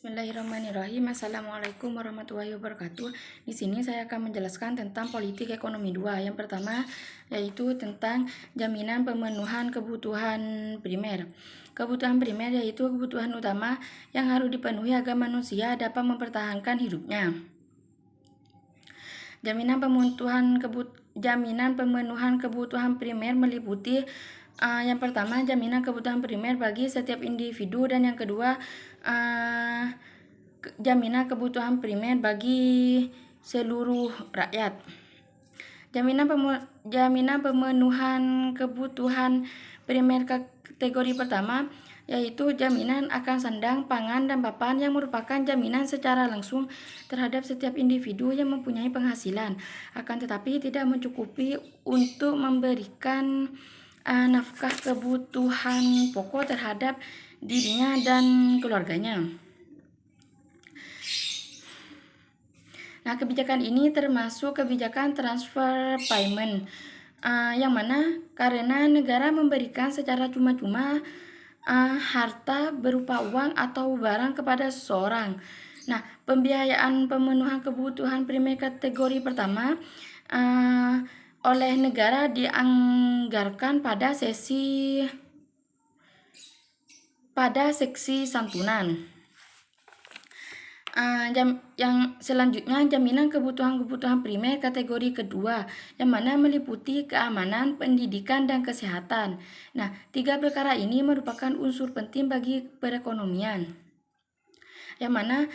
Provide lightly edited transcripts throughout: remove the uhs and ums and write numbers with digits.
Bismillahirrahmanirrahim. Assalamualaikum warahmatullahi wabarakatuh. Di sini saya akan menjelaskan tentang politik ekonomi 2. Yang pertama yaitu tentang jaminan pemenuhan kebutuhan primer. Kebutuhan primer yaitu kebutuhan utama yang harus dipenuhi agar manusia dapat mempertahankan hidupnya. Jaminan pemenuhan kebutuhan primer meliputi yang pertama, jaminan kebutuhan primer bagi setiap individu, dan yang kedua, jaminan kebutuhan primer bagi seluruh rakyat. Jaminan pemenuhan kebutuhan primer kategori pertama yaitu jaminan akan sandang, pangan, dan papan yang merupakan jaminan secara langsung terhadap setiap individu yang mempunyai penghasilan, akan tetapi tidak mencukupi untuk memberikan nafkah kebutuhan pokok terhadap dirinya dan keluarganya. Nah, kebijakan ini termasuk kebijakan transfer payment, yang mana karena negara memberikan secara cuma-cuma harta berupa uang atau barang kepada seseorang. Nah, pembiayaan pemenuhan kebutuhan primer kategori pertama oleh negara dianggarkan pada seksi santunan. Yang selanjutnya, jaminan kebutuhan primer kategori kedua, yang mana meliputi keamanan, pendidikan, dan kesehatan. Nah, tiga perkara ini merupakan unsur penting bagi perekonomian, yang mana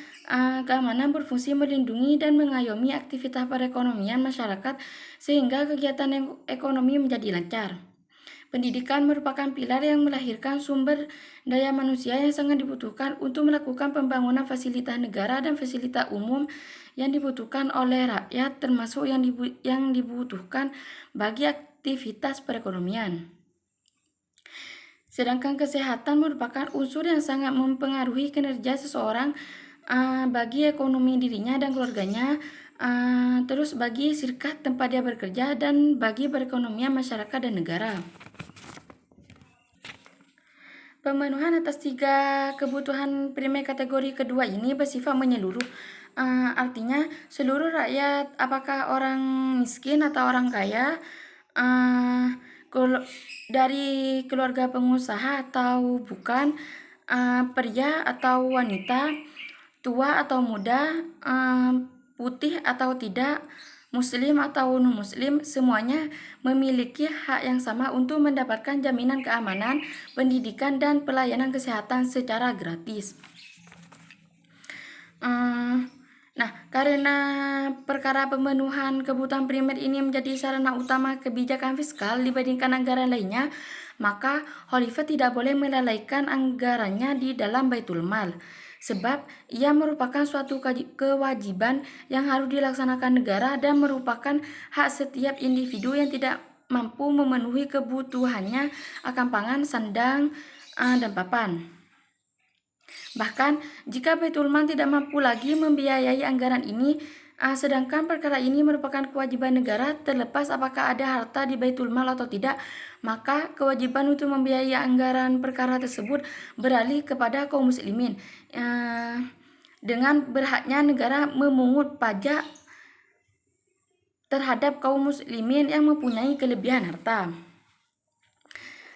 keamanan berfungsi melindungi dan mengayomi aktivitas perekonomian masyarakat sehingga kegiatan ekonomi menjadi lancar. Pendidikan merupakan pilar yang melahirkan sumber daya manusia yang sangat dibutuhkan untuk melakukan pembangunan fasilitas negara dan fasilitas umum yang dibutuhkan oleh rakyat, termasuk yang dibutuhkan bagi aktivitas perekonomian. Sedangkan kesehatan merupakan unsur yang sangat mempengaruhi kinerja seseorang bagi ekonomi dirinya dan keluarganya, terus bagi sirkat tempat dia bekerja, dan bagi perekonomian masyarakat dan negara. Pemenuhan atas tiga kebutuhan primer kategori kedua ini bersifat menyeluruh. Artinya seluruh rakyat, apakah orang miskin atau orang kaya, dari keluarga pengusaha atau bukan, pria atau wanita, tua atau muda, putih atau tidak, muslim atau non-muslim, semuanya memiliki hak yang sama untuk mendapatkan jaminan keamanan, pendidikan, dan pelayanan kesehatan secara gratis. Nah, karena perkara pemenuhan kebutuhan primer ini menjadi sarana utama kebijakan fiskal dibandingkan anggaran lainnya, maka Khalifah tidak boleh melalaikan anggarannya di dalam Baitul Mal, sebab ia merupakan suatu kewajiban yang harus dilaksanakan negara dan merupakan hak setiap individu yang tidak mampu memenuhi kebutuhannya akan pangan, sandang, dan papan. Bahkan jika Baitul Mal tidak mampu lagi membiayai anggaran ini, sedangkan perkara ini merupakan kewajiban negara, terlepas apakah ada harta di Baitul Mal atau tidak, maka kewajiban untuk membiayai anggaran perkara tersebut beralih kepada kaum muslimin, dengan berhaknya negara memungut pajak terhadap kaum muslimin yang mempunyai kelebihan harta.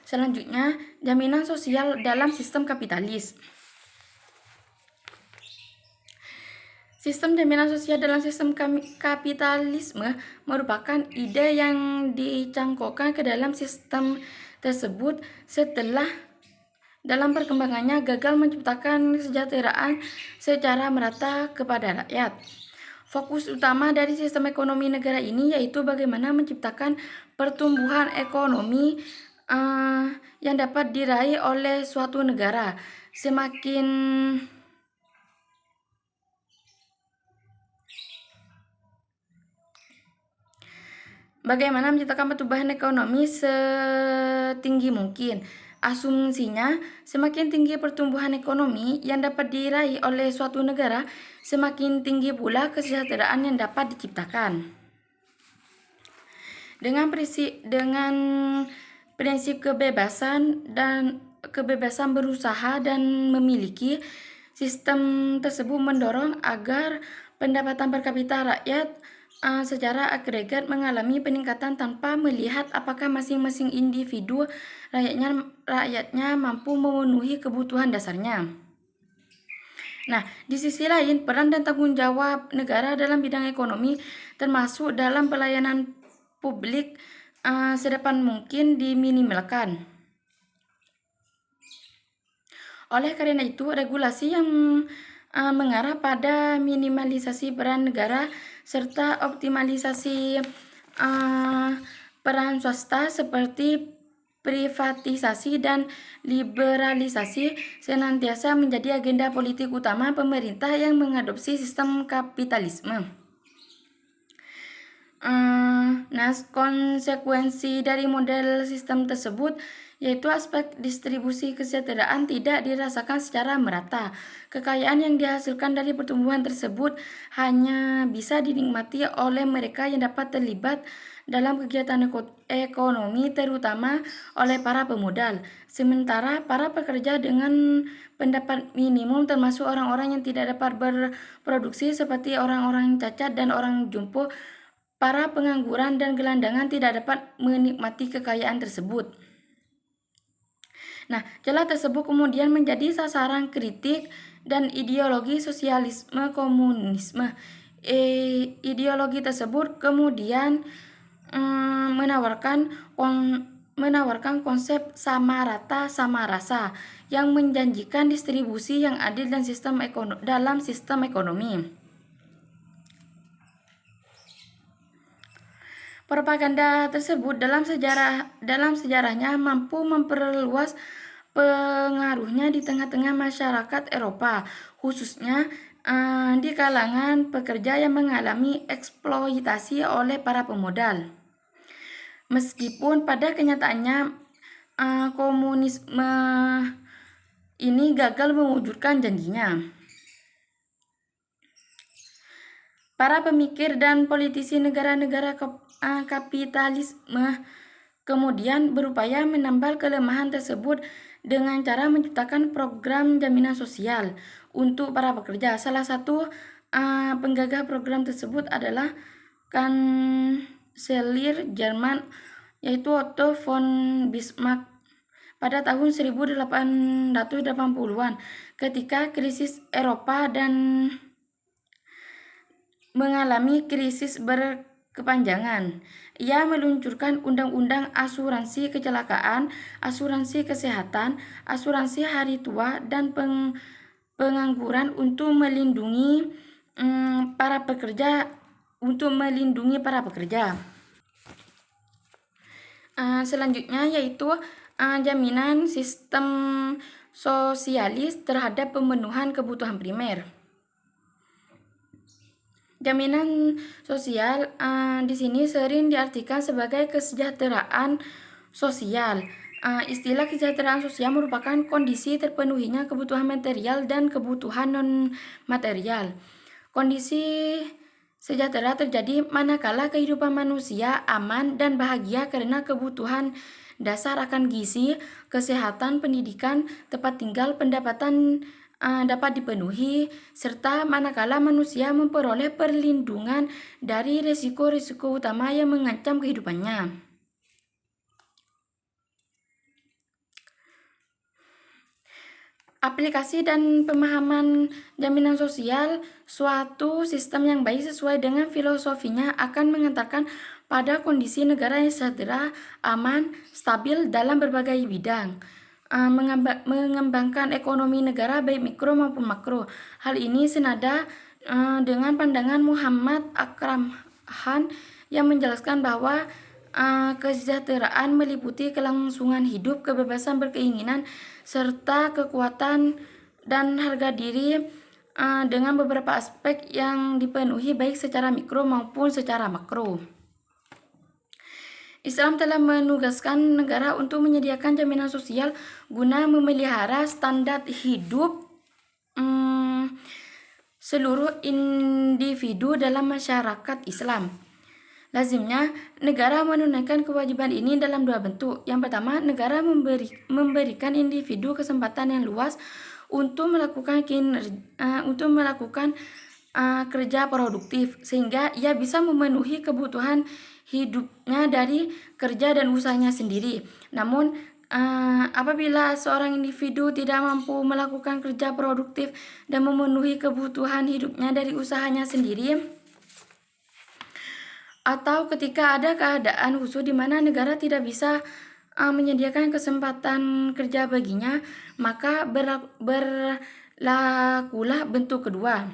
Selanjutnya, jaminan sosial dalam sistem kapitalis. Sistem jaminan sosial dalam sistem kapitalisme merupakan ide yang dicangkokkan ke dalam sistem tersebut setelah dalam perkembangannya gagal menciptakan kesejahteraan secara merata kepada rakyat. Fokus utama dari sistem ekonomi negara ini yaitu bagaimana menciptakan pertumbuhan ekonomi yang dapat diraih oleh suatu negara. Bagaimana menciptakan pertumbuhan ekonomi setinggi mungkin. Asumsinya, semakin tinggi pertumbuhan ekonomi yang dapat diraih oleh suatu negara, semakin tinggi pula kesejahteraan yang dapat diciptakan. Dengan prinsip kebebasan berusaha dan memiliki, Sistem tersebut mendorong agar pendapatan per kapita rakyat secara agregat mengalami peningkatan tanpa melihat apakah masing-masing individu rakyatnya mampu memenuhi kebutuhan dasarnya. Nah, di sisi lain, peran dan tanggung jawab negara dalam bidang ekonomi, termasuk dalam pelayanan publik, sedepan mungkin diminimalkan. Oleh karena itu, regulasi yang mengarah pada minimalisasi peran negara serta optimalisasi peran swasta seperti privatisasi dan liberalisasi senantiasa menjadi agenda politik utama pemerintah yang mengadopsi sistem kapitalisme. Nah, konsekuensi dari model sistem tersebut yaitu aspek distribusi kesejahteraan tidak dirasakan secara merata. Kekayaan yang dihasilkan dari pertumbuhan tersebut hanya bisa dinikmati oleh mereka yang dapat terlibat dalam kegiatan ekonomi, terutama oleh para pemodal. Sementara para pekerja dengan pendapat minimum, termasuk orang-orang yang tidak dapat berproduksi seperti orang-orang cacat dan orang jompo, para pengangguran dan gelandangan tidak dapat menikmati kekayaan tersebut. Nah, celah tersebut kemudian menjadi sasaran kritik dan ideologi sosialisme komunisme. Ideologi tersebut kemudian menawarkan konsep sama rata sama rasa yang menjanjikan distribusi yang adil dan dalam sistem ekonomi. Propaganda tersebut dalam sejarahnya mampu memperluas pengaruhnya di tengah-tengah masyarakat Eropa, khususnya di kalangan pekerja yang mengalami eksploitasi oleh para pemodal. Meskipun pada kenyataannya komunisme ini gagal mewujudkan janjinya. Para pemikir dan politisi negara-negara kapitalisme kemudian berupaya menambal kelemahan tersebut dengan cara menciptakan program jaminan sosial untuk para pekerja. Salah satu penggagas program tersebut adalah Kanselir Jerman, yaitu Otto von Bismarck pada tahun 1880-an ketika krisis Eropa dan mengalami krisis berkepanjangan. Ia meluncurkan undang-undang asuransi kecelakaan, asuransi kesehatan, asuransi hari tua, dan pengangguran untuk melindungi para pekerja. Selanjutnya yaitu jaminan sistem sosialis terhadap pemenuhan kebutuhan primer. Jaminan sosial di sini sering diartikan sebagai kesejahteraan sosial. Istilah kesejahteraan sosial merupakan kondisi terpenuhinya kebutuhan material dan kebutuhan non-material. Kondisi sejahtera terjadi manakala kehidupan manusia aman dan bahagia karena kebutuhan dasar akan gizi, kesehatan, pendidikan, tempat tinggal, pendapatan dapat dipenuhi, serta manakala manusia memperoleh perlindungan dari risiko-risiko utama yang mengancam kehidupannya. Aplikasi dan pemahaman jaminan sosial suatu sistem yang baik sesuai dengan filosofinya akan mengantarkan pada kondisi negara yang sejahtera, aman, stabil dalam berbagai bidang. Mengembangkan ekonomi negara baik mikro maupun makro. Hal ini senada dengan pandangan Muhammad Akram Khan yang menjelaskan bahwa kesejahteraan meliputi kelangsungan hidup, kebebasan berkeinginan, serta kekuatan dan harga diri dengan beberapa aspek yang dipenuhi baik secara mikro maupun secara makro. Islam telah menugaskan negara untuk menyediakan jaminan sosial guna memelihara standar hidup seluruh individu dalam masyarakat Islam. Lazimnya, negara menunaikan kewajiban ini dalam dua bentuk. Yang pertama, negara memberikan individu kesempatan yang luas untuk melakukan kerja produktif sehingga ia bisa memenuhi kebutuhan hidupnya dari kerja dan usahanya sendiri. Namun apabila seorang individu tidak mampu melakukan kerja produktif dan memenuhi kebutuhan hidupnya dari usahanya sendiri, atau ketika ada keadaan khusus di mana negara tidak bisa menyediakan kesempatan kerja baginya, maka berlakulah bentuk kedua.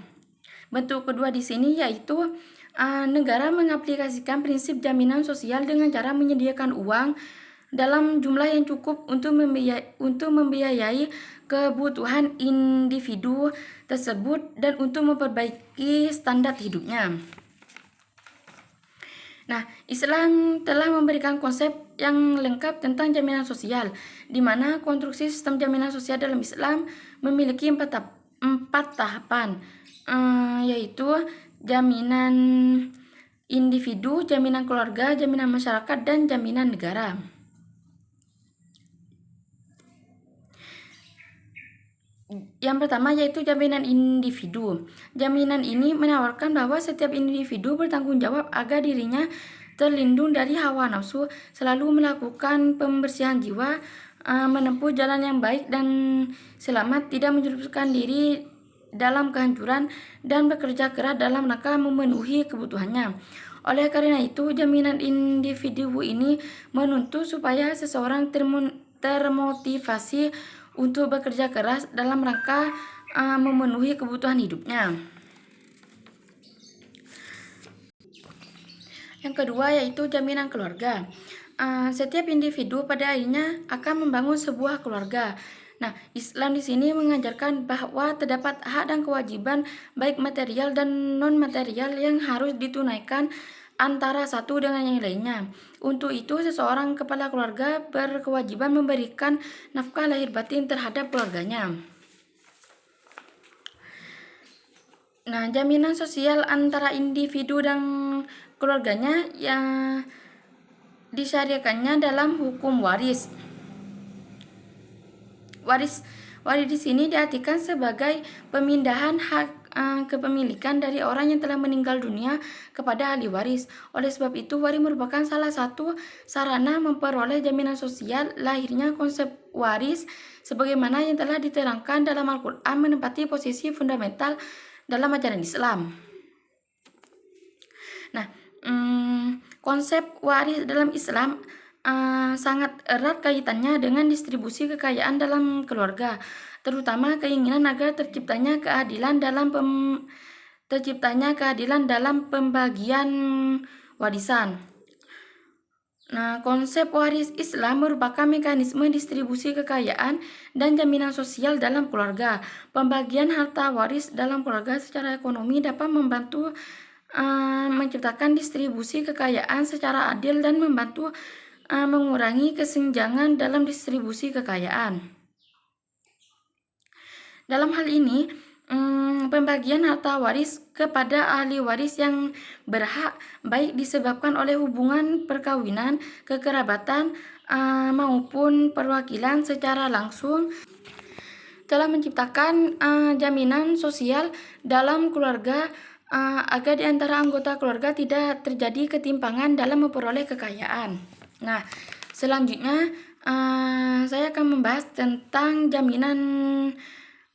Bentuk kedua di sini yaitu negara mengaplikasikan prinsip jaminan sosial dengan cara menyediakan uang dalam jumlah yang cukup untuk membiayai kebutuhan individu tersebut dan untuk memperbaiki standar hidupnya. Nah, Islam telah memberikan konsep yang lengkap tentang jaminan sosial, di mana konstruksi sistem jaminan sosial dalam Islam memiliki empat tahapan, yaitu jaminan individu, jaminan keluarga, jaminan masyarakat, dan jaminan negara. Yang pertama yaitu jaminan individu. Jaminan ini menawarkan bahwa setiap individu bertanggung jawab agar dirinya terlindung dari hawa nafsu, selalu melakukan pembersihan jiwa, menempuh jalan yang baik dan selamat, tidak menjerumuskan diri dalam kehancuran, dan bekerja keras dalam rangka memenuhi kebutuhannya. Oleh karena itu, jaminan individu ini menuntut supaya seseorang termotivasi untuk bekerja keras dalam rangka memenuhi kebutuhan hidupnya. Yang kedua yaitu jaminan keluarga. Setiap individu pada akhirnya akan membangun sebuah keluarga. Nah, Islam di sini mengajarkan bahwa terdapat hak dan kewajiban baik material dan non material yang harus ditunaikan antara satu dengan yang lainnya. Untuk itu, seseorang kepala keluarga berkewajiban memberikan nafkah lahir batin terhadap keluarganya. Nah, jaminan sosial antara individu dan keluarganya yang disyariatkannya dalam hukum waris. Waris di sini diartikan sebagai pemindahan hak kepemilikan dari orang yang telah meninggal dunia kepada ahli waris. Oleh sebab itu, waris merupakan salah satu sarana memperoleh jaminan sosial. Lahirnya konsep waris sebagaimana yang telah diterangkan dalam Al-Quran menempati posisi fundamental dalam ajaran Islam. Nah, konsep waris dalam Islam sangat erat kaitannya dengan distribusi kekayaan dalam keluarga, terutama keinginan agar terciptanya keadilan dalam pembagian warisan. Nah, konsep waris Islam merupakan mekanisme distribusi kekayaan dan jaminan sosial dalam keluarga. Pembagian harta waris dalam keluarga secara ekonomi dapat membantu menciptakan distribusi kekayaan secara adil dan membantu mengurangi kesenjangan dalam distribusi kekayaan. Dalam hal ini, pembagian harta waris kepada ahli waris yang berhak baik disebabkan oleh hubungan perkawinan, kekerabatan, maupun perwakilan secara langsung telah menciptakan jaminan sosial dalam keluarga agar di antara anggota keluarga tidak terjadi ketimpangan dalam memperoleh kekayaan. Nah, selanjutnya saya akan membahas tentang jaminan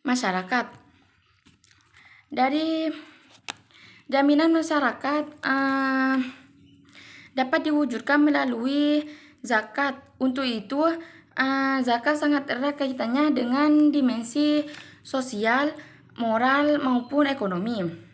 masyarakat. Dari jaminan masyarakat dapat diwujudkan melalui zakat. Untuk itu, zakat sangat erat kaitannya dengan dimensi sosial, moral, maupun ekonomi.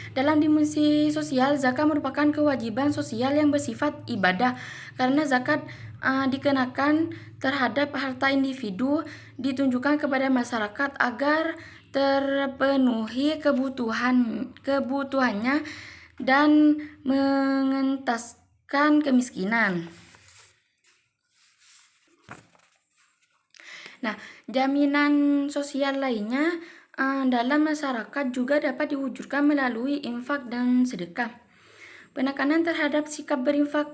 Dalam dimensi sosial, zakat merupakan kewajiban sosial yang bersifat ibadah karena zakat dikenakan terhadap harta individu ditunjukkan kepada masyarakat agar terpenuhi kebutuhannya dan mengentaskan kemiskinan. Nah, jaminan sosial lainnya dalam masyarakat juga dapat diwujudkan melalui infak dan sedekah. Penekanan terhadap sikap berinfak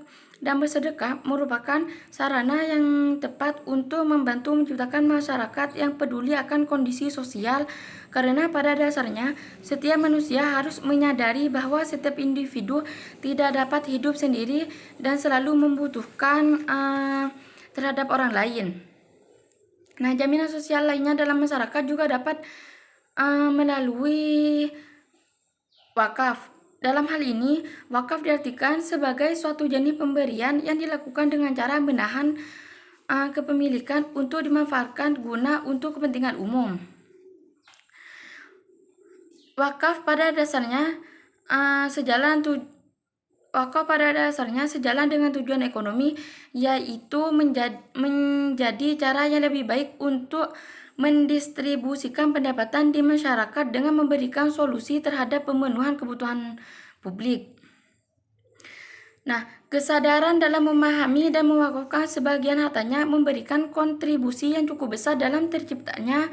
dan bersedekah merupakan sarana yang tepat untuk membantu menciptakan masyarakat yang peduli akan kondisi sosial, karena pada dasarnya setiap manusia harus menyadari bahwa setiap individu tidak dapat hidup sendiri dan selalu membutuhkan terhadap orang lain. Nah, jaminan sosial lainnya dalam masyarakat juga dapat melalui wakaf. Dalam hal ini, wakaf diartikan sebagai suatu jenis pemberian yang dilakukan dengan cara menahan kepemilikan untuk dimanfaatkan guna untuk kepentingan umum. Wakaf pada dasarnya sejalan dengan tujuan ekonomi, yaitu menjadi cara yang lebih baik untuk mendistribusikan pendapatan di masyarakat dengan memberikan solusi terhadap pemenuhan kebutuhan publik. Nah, kesadaran dalam memahami dan mewakafkan sebagian hartanya memberikan kontribusi yang cukup besar dalam terciptanya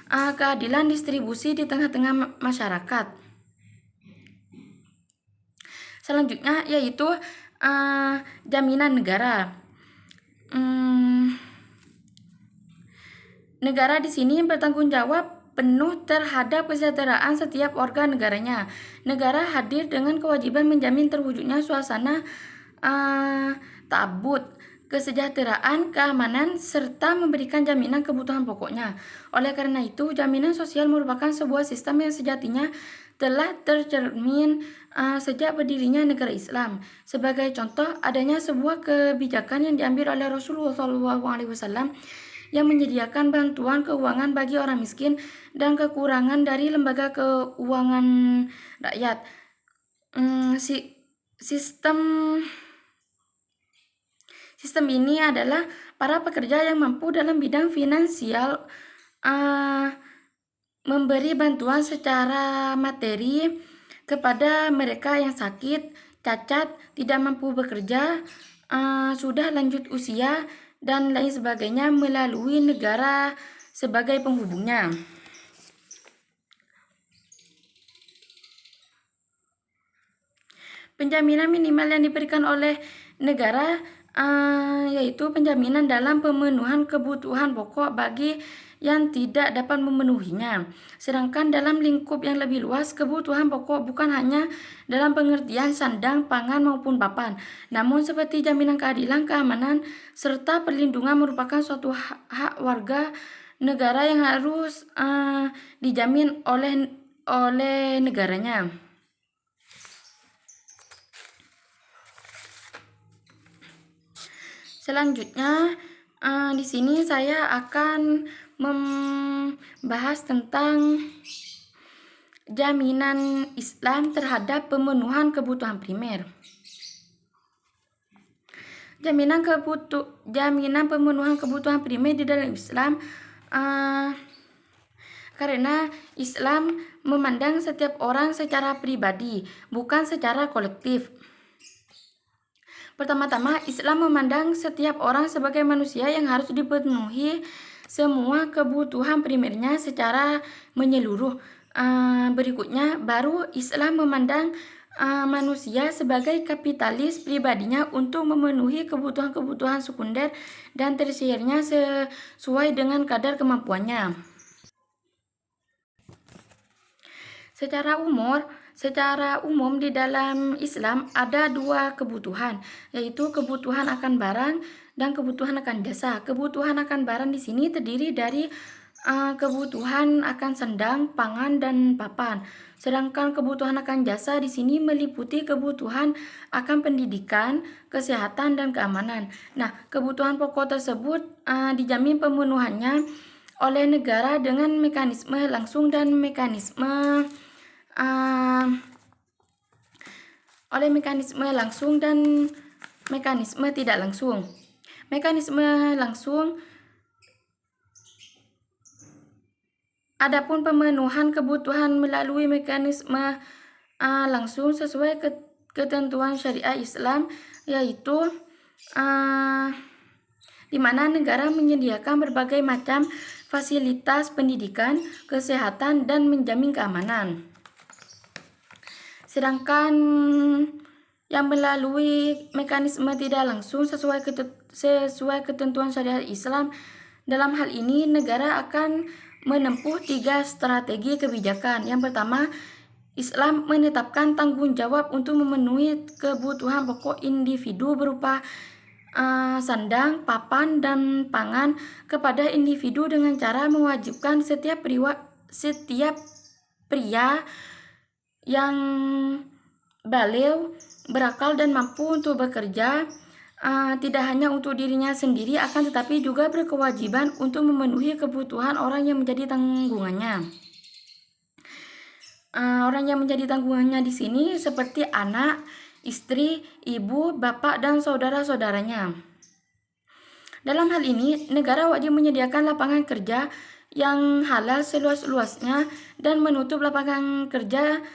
keadilan distribusi di tengah-tengah masyarakat. Selanjutnya yaitu jaminan negara. Negara di sini bertanggung jawab penuh terhadap kesejahteraan setiap warga negaranya. Negara hadir dengan kewajiban menjamin terwujudnya suasana ta'abbud, kesejahteraan, keamanan, serta memberikan jaminan kebutuhan pokoknya. Oleh karena itu, jaminan sosial merupakan sebuah sistem yang sejatinya telah tercermin sejak berdirinya negara Islam. Sebagai contoh, adanya sebuah kebijakan yang diambil oleh Rasulullah SAW yang menyediakan bantuan keuangan bagi orang miskin dan kekurangan dari lembaga keuangan rakyat. Sistem ini adalah para pekerja yang mampu dalam bidang finansial memberi bantuan secara materi kepada mereka yang sakit, cacat, tidak mampu bekerja, sudah lanjut usia, dan lain sebagainya melalui negara sebagai penghubungnya. Penjaminan minimal yang diberikan oleh negara yaitu penjaminan dalam pemenuhan kebutuhan pokok bagi yang tidak dapat memenuhinya. Sedangkan dalam lingkup yang lebih luas, kebutuhan pokok bukan hanya dalam pengertian sandang, pangan maupun papan, namun seperti jaminan keadilan, keamanan, serta perlindungan merupakan suatu hak warga negara yang harus dijamin oleh negaranya. Selanjutnya, di sini saya akan membahas tentang jaminan Islam terhadap pemenuhan kebutuhan primer. Jaminan pemenuhan kebutuhan primer di dalam Islam karena Islam memandang setiap orang secara pribadi, bukan secara kolektif. Pertama-tama, Islam memandang setiap orang sebagai manusia yang harus dipenuhi semua kebutuhan primernya secara menyeluruh. Berikutnya, baru Islam memandang manusia sebagai kapitalis pribadinya untuk memenuhi kebutuhan-kebutuhan sekunder dan tersiernya sesuai dengan kadar kemampuannya. Secara umum di dalam Islam ada dua kebutuhan, yaitu kebutuhan akan barang dan kebutuhan akan jasa. Kebutuhan akan barang di sini terdiri dari kebutuhan akan sandang, pangan, dan papan. Sedangkan kebutuhan akan jasa di sini meliputi kebutuhan akan pendidikan, kesehatan, dan keamanan. Nah, kebutuhan pokok tersebut dijamin pemenuhannya oleh negara dengan mekanisme langsung dan mekanisme tidak langsung. Mekanisme langsung, adapun pemenuhan kebutuhan melalui mekanisme langsung sesuai ketentuan syariah Islam, yaitu di mana negara menyediakan berbagai macam fasilitas pendidikan, kesehatan, dan menjamin keamanan. Sedangkan yang melalui mekanisme tidak langsung sesuai ketentuan syariat Islam. Dalam hal ini, negara akan menempuh 3 strategi kebijakan. Yang pertama, Islam menetapkan tanggung jawab untuk memenuhi kebutuhan pokok individu berupa sandang, papan, dan pangan kepada individu dengan cara mewajibkan setiap pria yang balighh, berakal, dan mampu untuk bekerja, tidak hanya untuk dirinya sendiri, akan tetapi juga berkewajiban untuk memenuhi kebutuhan orang yang menjadi tanggungannya. Orang yang menjadi tanggungannya di sini seperti anak, istri, ibu, bapak, dan saudara-saudaranya. Dalam hal ini, negara wajib menyediakan lapangan kerja yang halal seluas-luasnya dan menutup lapangan kerja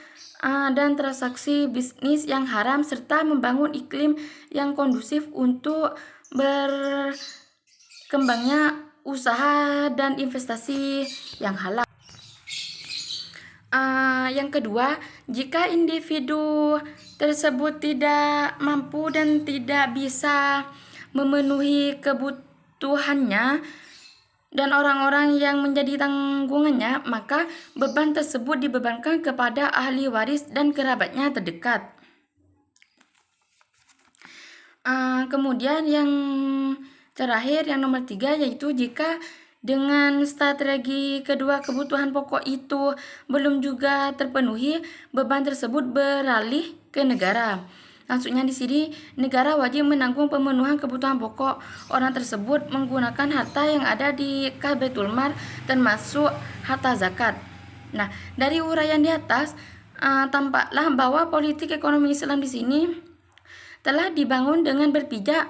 dan transaksi bisnis yang haram, serta membangun iklim yang kondusif untuk berkembangnya usaha dan investasi yang halal. Yang kedua, jika individu tersebut tidak mampu dan tidak bisa memenuhi kebutuhannya dan orang-orang yang menjadi tanggungannya, maka beban tersebut dibebankan kepada ahli waris dan kerabatnya terdekat. Kemudian yang terakhir, yang nomor 3, yaitu jika dengan strategi kedua kebutuhan pokok itu belum juga terpenuhi, beban tersebut beralih ke negara. Maksudnya di sini, negara wajib menanggung pemenuhan kebutuhan pokok orang tersebut menggunakan harta yang ada di kas Baitul Mal, termasuk harta zakat. Nah, dari uraian di atas, tampaklah bahwa politik ekonomi Islam di sini telah dibangun dengan berpijak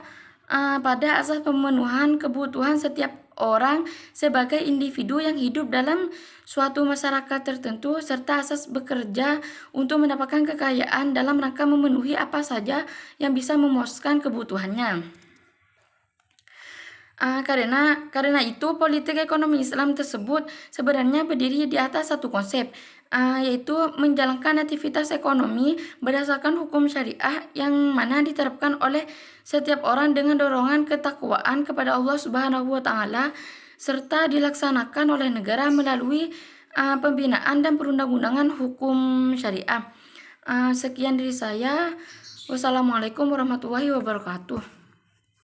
pada asas pemenuhan kebutuhan setiap orang sebagai individu yang hidup dalam suatu masyarakat tertentu, serta asas bekerja untuk mendapatkan kekayaan dalam rangka memenuhi apa saja yang bisa memuaskan kebutuhannya. Karena itu, politik ekonomi Islam tersebut sebenarnya berdiri di atas satu konsep, yaitu menjalankan aktivitas ekonomi berdasarkan hukum syariah yang mana diterapkan oleh setiap orang dengan dorongan ketakwaan kepada Allah Subhanahu wa Ta'ala, serta dilaksanakan oleh negara melalui pembinaan dan perundang-undangan hukum syariah. Sekian dari saya. Wassalamualaikum warahmatullahi wabarakatuh.